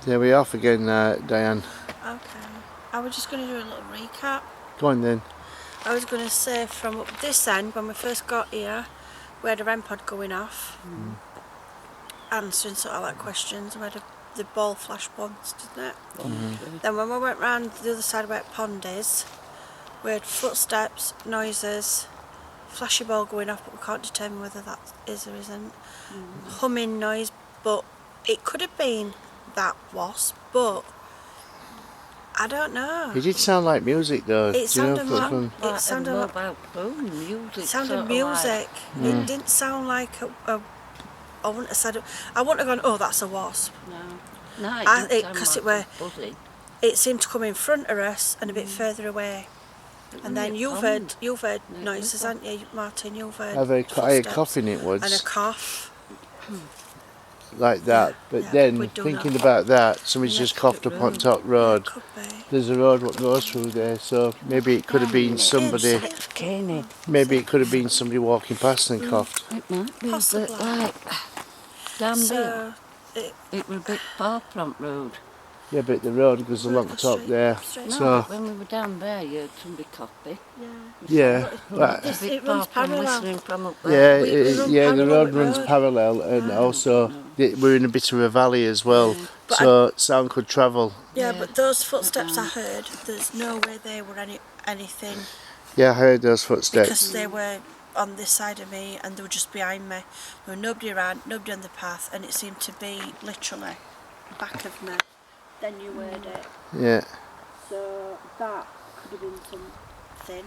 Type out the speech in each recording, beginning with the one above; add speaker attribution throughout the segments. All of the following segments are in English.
Speaker 1: Yeah, we're off again, Diane.
Speaker 2: Okay. I was just going to do a little recap.
Speaker 1: Go on then.
Speaker 2: I was going to say from up this end, when we first got here, we had a REM pod going off, answering sort of like questions. We had the ball flash once, didn't it? Then when we went round the other side where the pond is, we had footsteps, noises, flashy ball going off, but we can't determine whether that is or isn't. Humming noise, but it could have been that wasp, but I don't know.
Speaker 1: It did sound like music though.
Speaker 2: It sounded like
Speaker 3: It sounded like music.
Speaker 2: It sounded music. It didn't sound like a I wouldn't have said it. I wouldn't have gone, oh, that's a wasp.
Speaker 3: No,
Speaker 2: because it seemed to come in front of us and a bit further away. And then you've heard noises, haven't you, Martin? You've heard
Speaker 1: I had coughing it once.
Speaker 2: And a cough.
Speaker 1: Like that, but then thinking about that, somebody's just coughed up on top road.
Speaker 2: Could be.
Speaker 1: There's a road what goes through there, so maybe it could have been somebody. Maybe it could have been somebody walking past and coughed.
Speaker 3: It might be,
Speaker 2: Possibly.
Speaker 3: but like down
Speaker 2: So
Speaker 3: there, it was a bit far from road.
Speaker 1: Yeah, but the road goes along the top there.
Speaker 3: No,
Speaker 1: So
Speaker 3: but when we were down there, you heard somebody coffee.
Speaker 1: yeah,
Speaker 2: it runs parallel.
Speaker 1: the road runs parallel, and also we're in a bit of a valley as well, so sound could travel.
Speaker 2: Yeah, but those footsteps I heard, there's no way they were anything.
Speaker 1: Yeah, I heard those footsteps.
Speaker 2: Because they were on this side of me and they were just behind me. There was nobody around, nobody on the path, and it seemed to be literally back of me. Then you heard it.
Speaker 1: Yeah.
Speaker 2: So that could have been something.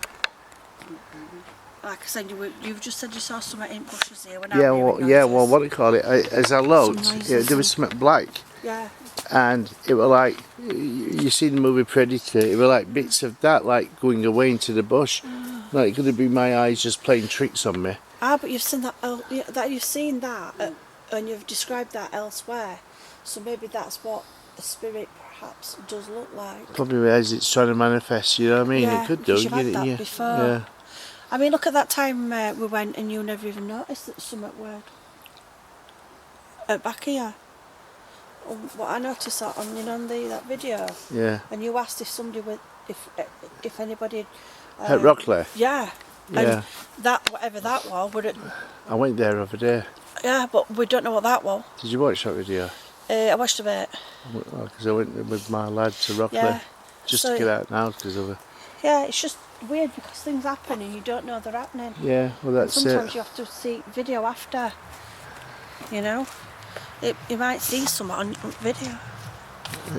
Speaker 2: Like I said, you've just said you saw something in bushes here.
Speaker 1: Well, what do you call it? As I looked, there was something black.
Speaker 2: Yeah.
Speaker 1: And it were like, you see the movie Predator, it were like bits of that like going away into the bush. Like it could have been my eyes just playing tricks on me.
Speaker 2: Ah, but you've seen that you've seen that and you've described that elsewhere. So maybe that's what a spirit perhaps does look like.
Speaker 1: Probably as it's trying to manifest, you know what I mean?
Speaker 2: Yeah,
Speaker 1: it could do.
Speaker 2: You've had that before.
Speaker 1: Yeah.
Speaker 2: I mean, look at that time we went and you never even noticed that something weird at back here. What I noticed that on that video.
Speaker 1: Yeah.
Speaker 2: And you asked if somebody would, if anybody.
Speaker 1: At Rockley.
Speaker 2: Yeah.
Speaker 1: Yeah.
Speaker 2: And that whatever that was, would it?
Speaker 1: I went there over there.
Speaker 2: Yeah, but we don't know what that was.
Speaker 1: Did you watch that video?
Speaker 2: I watched a bit.
Speaker 1: Because I went with my lad to Rockley just to get out now because of it.
Speaker 2: Yeah, it's just weird because things happen and you don't know they're happening.
Speaker 1: Yeah, well that's
Speaker 2: Sometimes you have to see video after. You know, you might see something on video,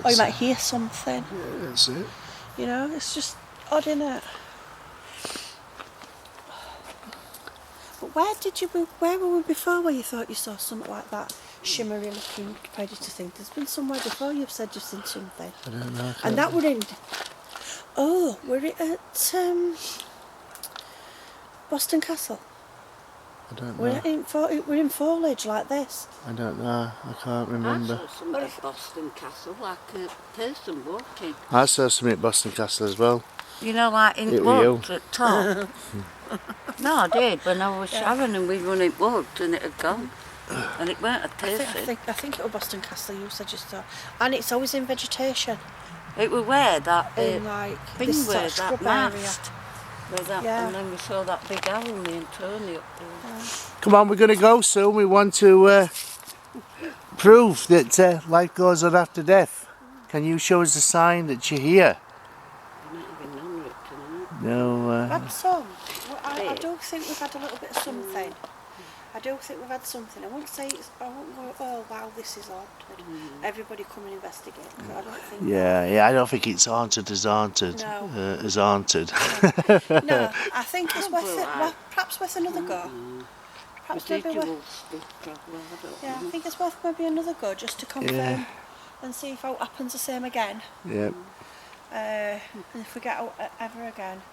Speaker 2: or you might hear something.
Speaker 1: Yeah, that's it.
Speaker 2: You know, it's just odd, isn't it? But where were we before where you thought you saw something like that? Shimmery looking predator thing. There's been somewhere before you've said you've seen something.
Speaker 1: I don't know.
Speaker 2: And that were in. Oh, were it at Boston Castle?
Speaker 1: I don't know.
Speaker 2: We're in foliage like this.
Speaker 1: I don't know. I can't remember.
Speaker 3: I saw something at Boston Castle, like a person walking.
Speaker 1: I saw something at Boston Castle as well.
Speaker 3: You know, like in woods at top. No, I did when I was showering and we were in woods and it had gone. And it weren't a person.
Speaker 2: I think it was Boston Castle you said you saw. And it's always in vegetation.
Speaker 3: It was where that
Speaker 2: in like
Speaker 3: thing
Speaker 2: this
Speaker 3: where
Speaker 2: sort of
Speaker 3: that
Speaker 2: scrub
Speaker 3: mast. Where that, and then we saw that big owl in the Antonio up there.
Speaker 1: Come on, we're going to go soon. We want to prove that life goes on after death. Can you show us a sign that you're here?
Speaker 3: I might have been on it tonight.
Speaker 1: No.
Speaker 2: Had some. I do think we've had a little bit of something. I do think we've had something. I won't say I won't go, oh wow, this is haunted. Everybody come and investigate. I don't think.
Speaker 1: Yeah, I don't think it's haunted as haunted.
Speaker 2: No.
Speaker 1: As haunted.
Speaker 2: No, I think it's worth it. Well, perhaps worth another go. Perhaps maybe worth. Yeah, I think it's worth maybe another go just to confirm and see if it happens the same again.
Speaker 1: Yeah.
Speaker 2: And if we get out ever again.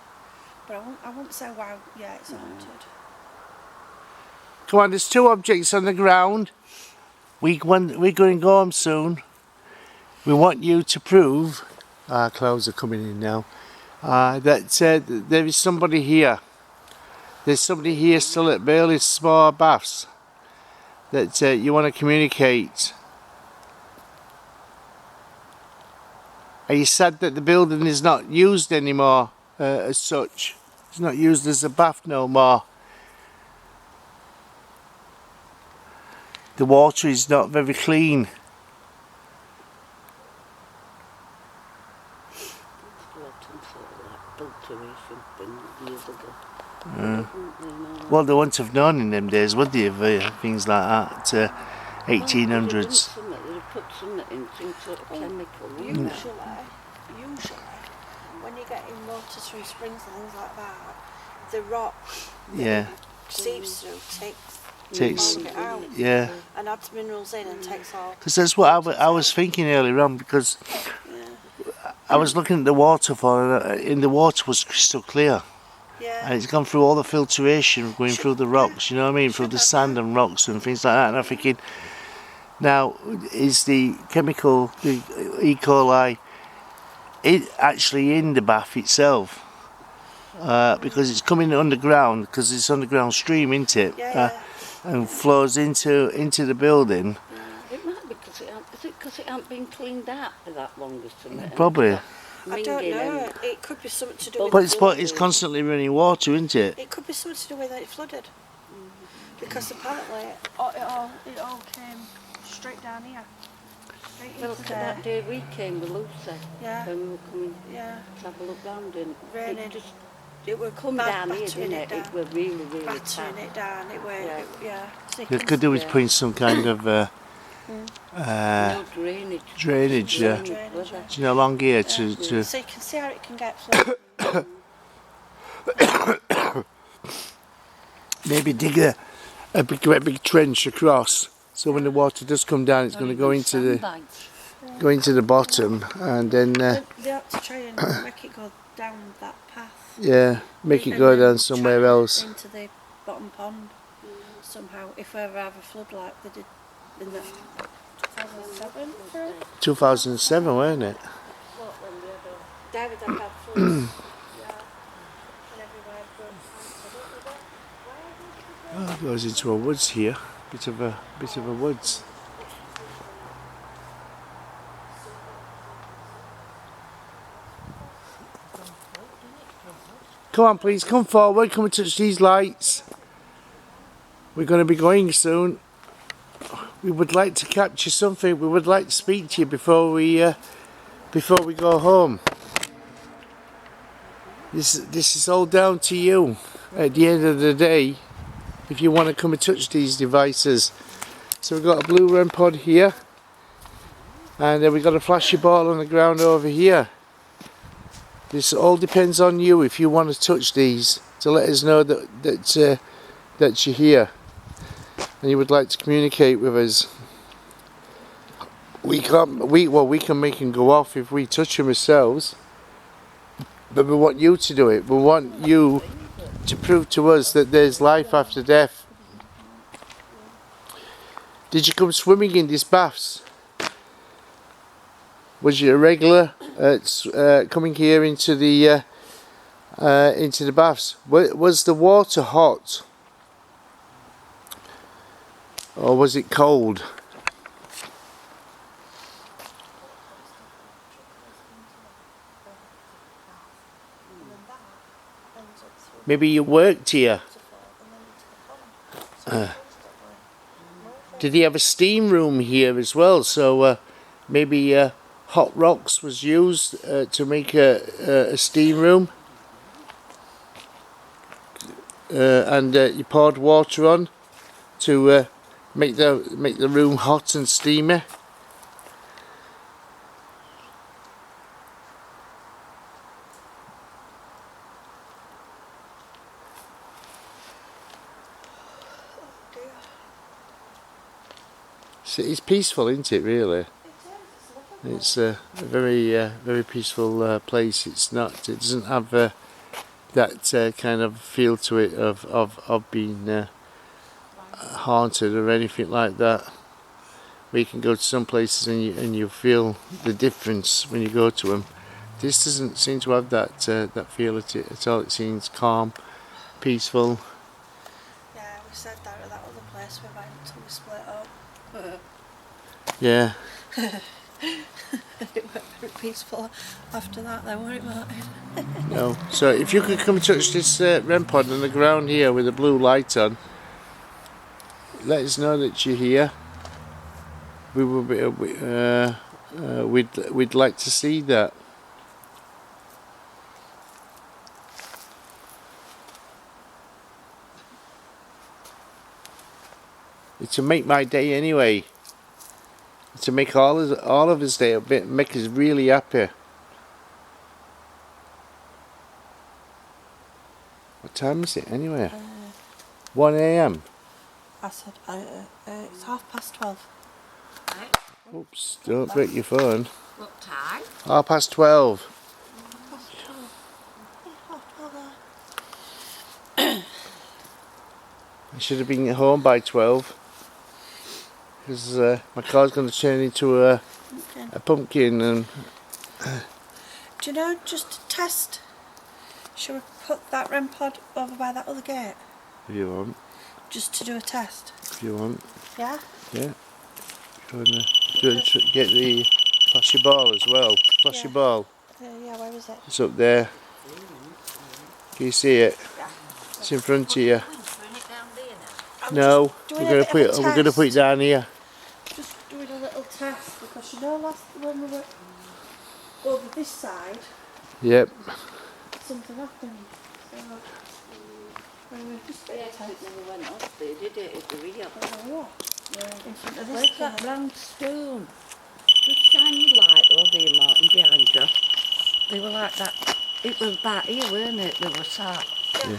Speaker 2: But I won't say wow. Yeah, it's haunted.
Speaker 1: Come on, there's two objects on the ground. We're going to go home soon. We want you to prove, our clothes are coming in now, that there is somebody here. There's somebody here still at Birley Spa Baths that you want to communicate. Are you sad that the building is not used anymore as such? It's not used as a bath no more. The water is not very clean. Well, they wouldn't have known in them days, would they, of things like that, 1800s.
Speaker 3: They put something in, some sort of chemical.
Speaker 2: Usually, when you're getting water through springs and things like that, the rock seeps through, takes it out, and adds minerals in and takes all.
Speaker 1: Because that's what I was thinking earlier on, because I was looking at the waterfall, and the water was crystal clear.
Speaker 2: Yeah.
Speaker 1: And it's gone through all the filtration going through the rocks, you know what I mean? Through the sand and rocks and things like that. And I'm thinking, now, is the chemical, the E. coli, actually in the bath itself? Because it's coming underground, because it's underground stream, isn't it? And flows into the building.
Speaker 3: It might be because it hasn't been cleaned out for that long or something.
Speaker 1: Probably.
Speaker 2: I don't know. It could be something to do with.
Speaker 1: But it's constantly running water, isn't it?
Speaker 2: It could be something to do with it flooded. Because apparently it all came straight down here.
Speaker 3: Well, that day we came with Lucy.
Speaker 2: Yeah.
Speaker 3: When we were coming to have a look round, and
Speaker 2: raining.
Speaker 3: It would come down here, didn't it? It was really, really
Speaker 2: battering it down. It was,
Speaker 1: They could do with putting some kind of
Speaker 3: no drainage.
Speaker 1: Drainage, yeah. You know, along here to.
Speaker 2: So you can see how it can get flooded.
Speaker 1: Maybe dig a big trench across, so when the water does come down, it's going to go into the bottom, and then.
Speaker 2: They have to try and make it go down that path.
Speaker 1: Yeah, make it go down somewhere else.
Speaker 2: Into the bottom pond somehow. If we ever have a flood like they did in the 2007.
Speaker 1: 2007, wasn't it?
Speaker 2: David had bad floods.
Speaker 1: Oh, it goes into a woods here. Bit of a woods. Come on, please, come forward, come and touch these lights. We're going to be going soon. We would like to capture something. We would like to speak to you before we go home. This is all down to you. At the end of the day, if you want to come and touch these devices. So we've got a blue REM pod here, and then we've got a flashy ball on the ground over here. This all depends on you if you want to touch these, to let us know that you're here and you would like to communicate with us. We can make them go off if we touch them ourselves, but we want you to do it. We want you to prove to us that there's life after death. Did you come swimming in these baths? Was you a regular coming here into the baths? Was the water hot, or was it cold? Maybe you worked here. Did he have a steam room here as well? So maybe hot rocks was used to make a steam room, and you poured water on to make the room hot and steamy. So it's peaceful, isn't it? Really. It's a very peaceful place. It doesn't have that kind of feel to it of being haunted or anything like that. Where you can go to some places and you feel the difference when you go to them. This doesn't seem to have that feel at all. It seems calm, peaceful.
Speaker 2: Yeah, we said that at that other place we went until we split up.
Speaker 1: Yeah.
Speaker 2: It went very peaceful after that then, weren't it, Martin?
Speaker 1: No. So if you could come and touch this REM pod on the ground here with the blue light on, let us know that you're here. We will be. We'd like to see that. To make my day anyway. To make all of his day a bit, make us really happy. What time is it anyway? 1 a.m.
Speaker 2: I said, it's 12:30.
Speaker 1: Oops, don't break your phone.
Speaker 3: What time?
Speaker 1: 12:30. I should have been at home by 12. Because my car's going to turn into a pumpkin. And
Speaker 2: do you know, just to test, shall we put that REM pod over by that other gate?
Speaker 1: if you want,
Speaker 2: Just to do a test?
Speaker 1: if you want,
Speaker 2: Yeah?
Speaker 1: yeah. Get the flashy ball as well. Flashy
Speaker 2: Yeah.
Speaker 1: ball.
Speaker 2: Yeah, where is it?
Speaker 1: It's up there. Can you see it? It's in front of you. No, we're going to put it down here.
Speaker 2: Just doing a little test because you know when we were over this side,
Speaker 1: Yep.
Speaker 2: something happened. So when we just
Speaker 3: Yeah, it never went off, they did it at the video.
Speaker 2: in front of this
Speaker 3: Where's that
Speaker 2: side.
Speaker 3: round stone? Just shine your light over you, Martin, behind you. They were like that. It was back here, weren't it? They were sat.
Speaker 1: Yeah.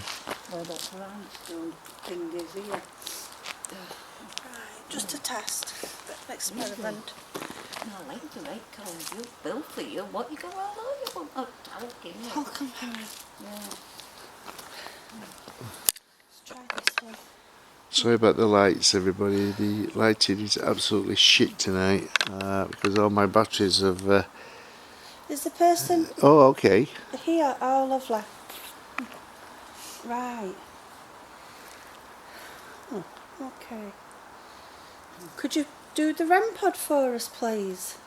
Speaker 3: Where that round stone thing is here.
Speaker 2: Right, just a test, experiment.
Speaker 3: No, like the right colour, you bill for you. What you go all over? You want a talking.
Speaker 2: Talcum powder.
Speaker 3: Yeah.
Speaker 2: Let's try this one.
Speaker 1: Sorry about the lights, everybody. The lighting is absolutely shit tonight because all my batteries have.
Speaker 2: Is the person
Speaker 1: Oh, okay.
Speaker 2: here? Oh, lovely. Right. Oh, okay. Could you do the REM pod for us, please?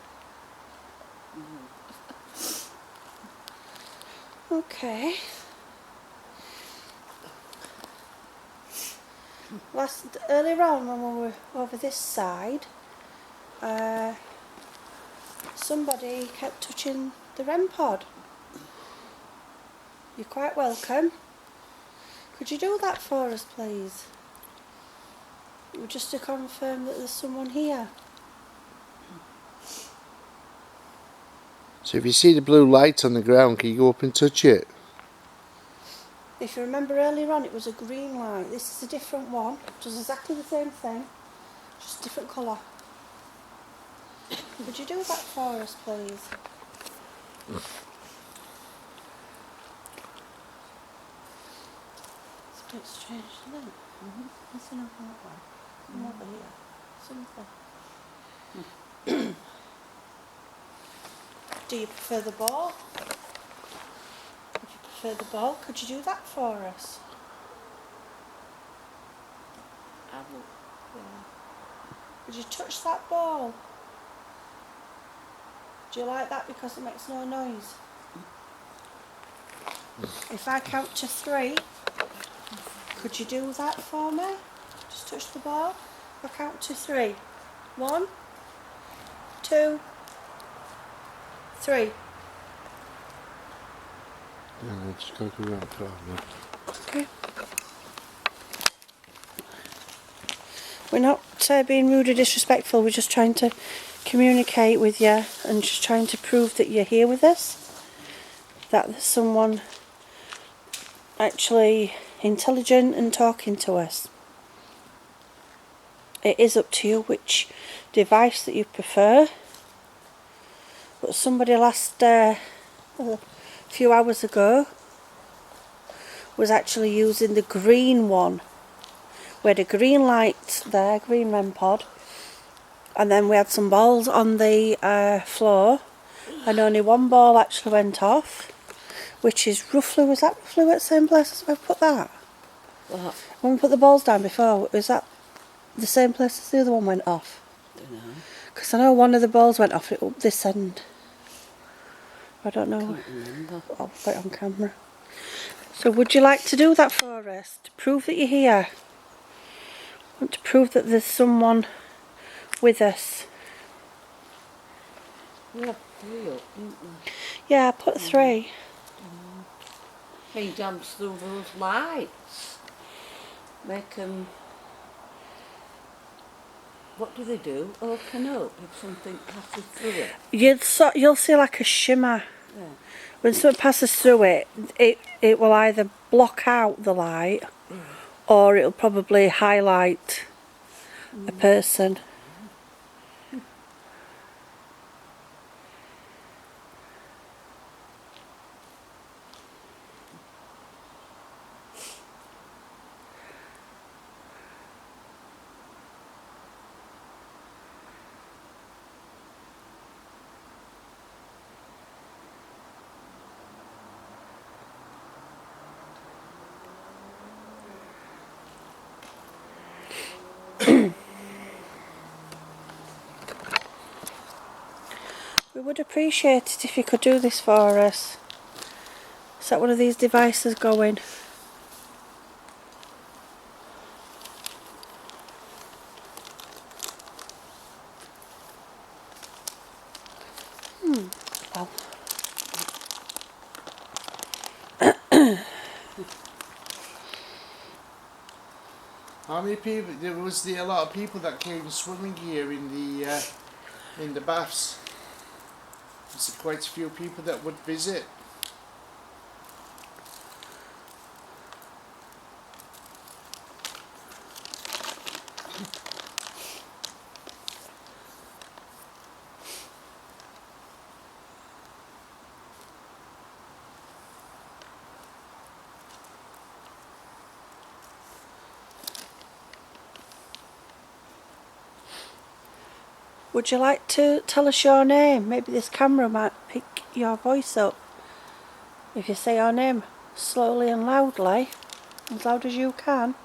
Speaker 2: Okay. Earlier on when we were over this side, somebody kept touching the REM pod. You're quite welcome. Could you do that for us, please? Just to confirm that there's someone here.
Speaker 1: So if you see the blue light on the ground, can you go up and touch it?
Speaker 2: If you remember earlier on, it was a green light. This is a different one. It does exactly the same thing, just different colour. Would you do that for us, please? It's a bit strange, isn't it? There's another one. Over here. Something. Do you prefer the ball? If you prefer the ball, could you do that for us?
Speaker 3: I will.
Speaker 2: Yeah. Would you touch that ball? Do you like that because it makes no noise? If I count to 3, could you do that for me? Just touch the ball. I'll count to 3. 1, 2, 3.
Speaker 1: No, just go around for me.
Speaker 2: Okay. We're not being rude or disrespectful, we're just trying to communicate with you and just trying to prove that you're here with us. That there's someone actually intelligent and talking to us. It is up to you which device that you prefer. But somebody a few hours ago was actually using the green one. We had a green light there, green REM pod, and then we had some balls on the floor, and only one ball actually went off, which is roughly, was that roughly at the same place as we put that?
Speaker 3: What?
Speaker 2: When we put the balls down before, was that the same place as the other one went off?
Speaker 3: Don't know.
Speaker 2: Because I know one of the balls went off up this end. I don't know.
Speaker 3: Can't remember.
Speaker 2: I'll put it on camera. So would you like to do that for us? To prove that you're here? Want to prove that there's someone with us?
Speaker 3: We have 3 up, didn't we?
Speaker 2: Yeah, I put 3.
Speaker 3: He jumps through those lights. Make them... What do they do? Open up if something passes through it.
Speaker 2: You'll see like a shimmer.
Speaker 3: Yeah.
Speaker 2: When something passes through it, it will either block out the light or it'll probably highlight a person. We would appreciate it if you could do this for us. Is that one of these devices going? Well.
Speaker 1: How many people? There was a lot of people that came swimming here in the baths. There's quite a few people that would visit.
Speaker 2: Would you like to tell us your name? Maybe this camera might pick your voice up. If you say your name slowly and loudly, as loud as you can.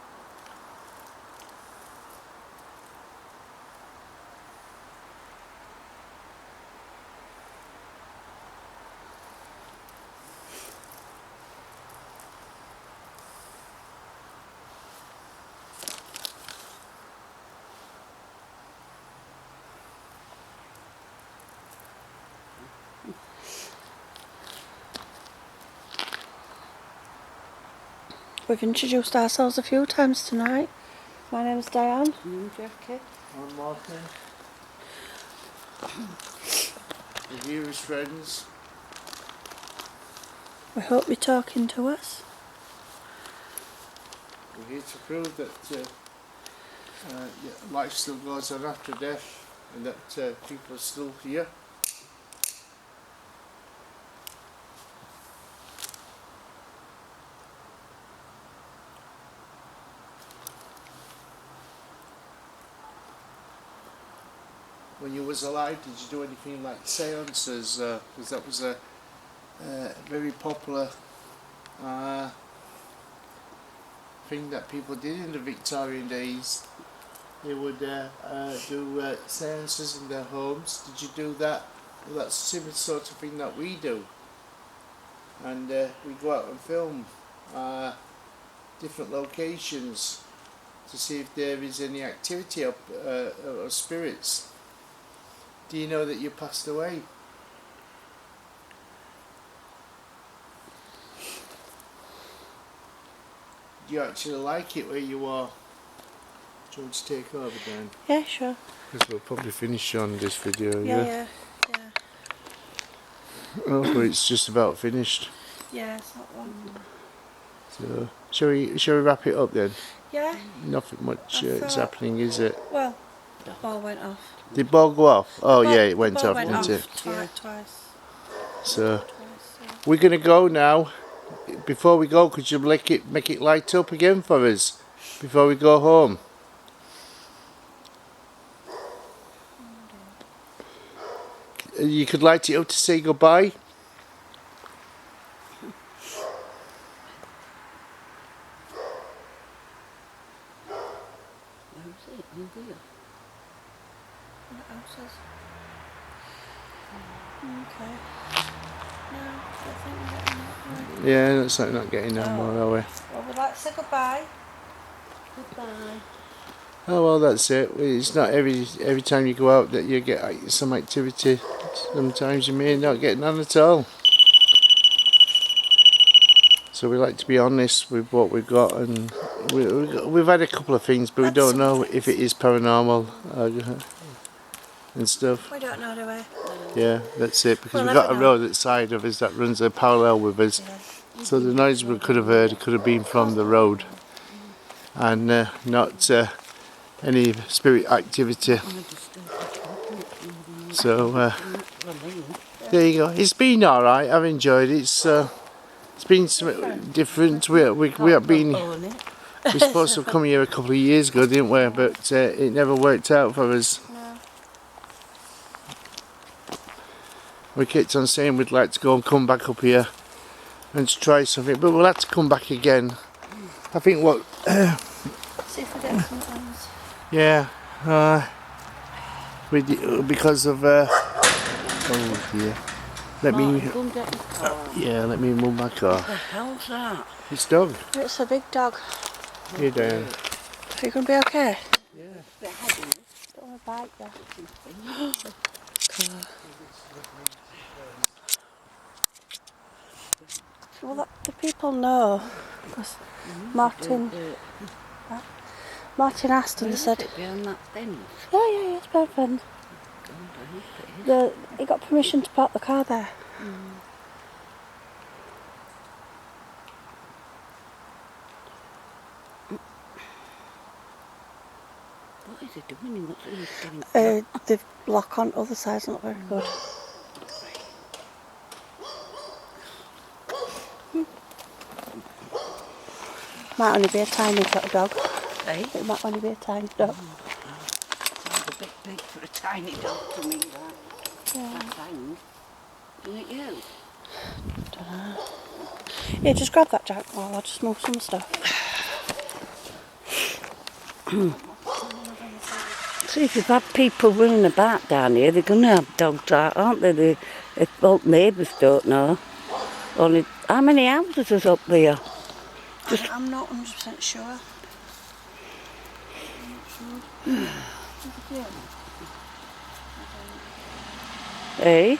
Speaker 2: We've introduced ourselves a few times tonight. My name's Diane.
Speaker 3: I'm Jackie.
Speaker 1: I'm Martin. We're here as friends.
Speaker 2: We hope you're talking to us.
Speaker 1: We're here to prove that life still goes on after death, and that people are still here. When you was alive, did you do anything like seances? Because that was a very popular thing that people did in the Victorian days. They would do seances in their homes. Did you do that? Well, that's a similar sort of thing that we do. And we go out and film different locations to see if there is any activity or spirits. Do you know that you passed away? Do you actually like it where you are? Do you want to take over, Dan?
Speaker 2: Yeah, sure.
Speaker 1: Because we'll probably finish on this video,
Speaker 2: Yeah.
Speaker 1: Oh, well, it's just about finished.
Speaker 2: Yeah, it's not long.
Speaker 1: So, shall we wrap it up then?
Speaker 2: Yeah?
Speaker 1: Nothing much
Speaker 2: I
Speaker 1: is
Speaker 2: thought-
Speaker 1: happening, is it?
Speaker 2: Well, the ball went off.
Speaker 1: Did the ball go off? Oh
Speaker 2: Ball-
Speaker 1: yeah, it
Speaker 2: the
Speaker 1: went
Speaker 2: ball
Speaker 1: off, didn't it?
Speaker 2: Twice.
Speaker 1: So,
Speaker 2: Yeah.
Speaker 1: we're going to go now. Before we go, could you make it light up again for us? Before we go home? You could light it up to say goodbye.
Speaker 3: Where's it? Over here.
Speaker 2: What else is? Okay. don't think we're getting that.
Speaker 1: Yeah, looks like not getting no more, are we?
Speaker 2: Well, we'd like to say goodbye. Goodbye.
Speaker 1: Oh well, that's it. It's not every time you go out that you get some activity. Sometimes you may not get none at all. So we like to be honest with what we've got, and we've had a couple of things, but we don't know if it is paranormal and stuff.
Speaker 2: We don't know, do we?
Speaker 1: Yeah, that's it, because
Speaker 2: We'll
Speaker 1: we've got
Speaker 2: never
Speaker 1: a
Speaker 2: know.
Speaker 1: road outside of us that runs a parallel with us.
Speaker 2: Yeah.
Speaker 1: So the noise we could have heard could have been from the road, and not any spirit activity. So there you go. It's been all right. I've enjoyed it. It's been something different. We have been. We're supposed to have come here a couple of years ago, didn't we? But it never worked out for us.
Speaker 2: No.
Speaker 1: We kept on saying we'd like to go and come back up here and to try something, but we'll have to come back again. I think what.
Speaker 2: See if we get some things.
Speaker 1: Yeah. Because of. Oh dear. Let me.
Speaker 3: Go and get your car.
Speaker 1: Yeah, let me move my car.
Speaker 3: What the hell's that?
Speaker 1: It's dog.
Speaker 2: It's a big dog.
Speaker 1: Here, Diane.
Speaker 2: Are you going to be okay?
Speaker 3: They're heading.
Speaker 2: Don't want to bite you. Well, the people know, because Martin asked and they said,
Speaker 3: Behind that fence.
Speaker 2: yeah, it's perfect. He got permission to park the car there.
Speaker 3: What is he doing? What's he getting?
Speaker 2: The block on the other side's not very good. Might only be a tiny little dog.
Speaker 3: Eh?
Speaker 2: It might only be a tiny dog.
Speaker 3: Sounds a bit big for a tiny dog to me, that.
Speaker 2: Yeah.
Speaker 3: That sound. Isn't it you?
Speaker 2: Yeah, just grab that, Jack, while I just move some stuff.
Speaker 3: See, if you've had people running about down here, they're going to have dogs out, aren't they? If both neighbours don't know. Only, how many houses is up there?
Speaker 2: I'm not 100% sure.
Speaker 3: Eh?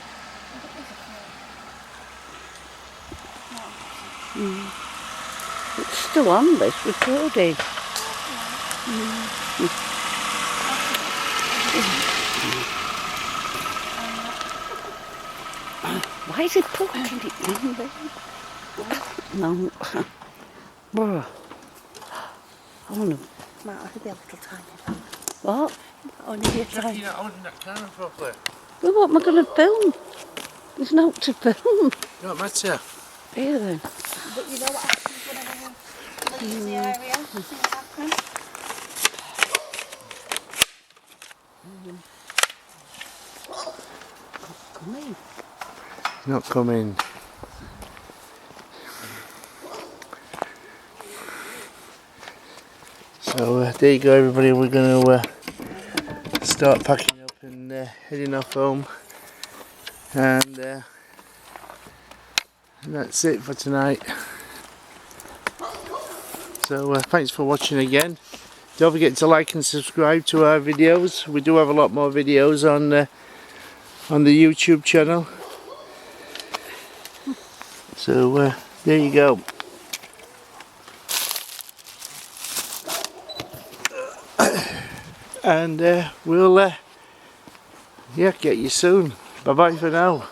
Speaker 3: It's still on this recording. Why is it poking it down there? No. Bruh. I want to...
Speaker 2: Might only be a little tiny dog.
Speaker 3: What?
Speaker 2: Only be a tiny.
Speaker 1: You're not holding that camera properly.
Speaker 3: Well, what am I going to film? There's no to film.
Speaker 1: Don't matter.
Speaker 3: Here then.
Speaker 2: But you know what happens whenever you live in the area? Things happen.
Speaker 3: Come in.
Speaker 1: Not coming. So there you go, everybody. We're going to start packing up and heading off home, and that's it for tonight. So thanks for watching again. Don't forget to like and subscribe to our videos. We do have a lot more videos on the YouTube channel. So there you go. And we'll get you soon. Bye bye for now.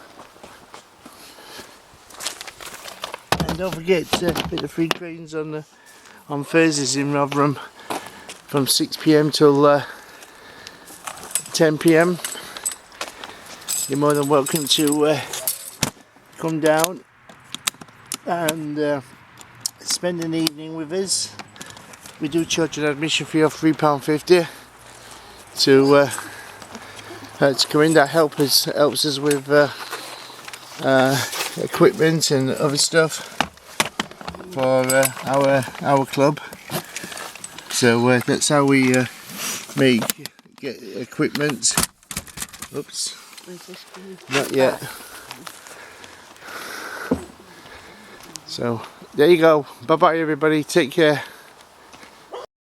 Speaker 1: And don't forget to hit the free trains on Thursdays in Rotherham from 6 PM till 10 PM. You're more than welcome to come down and spend an evening with us. We do charge an admission fee of £3.50 to come in. That helps us with equipment and other stuff for our club. So that's how we get equipment. Oops, not yet. So there you go. Bye bye everybody. Take care.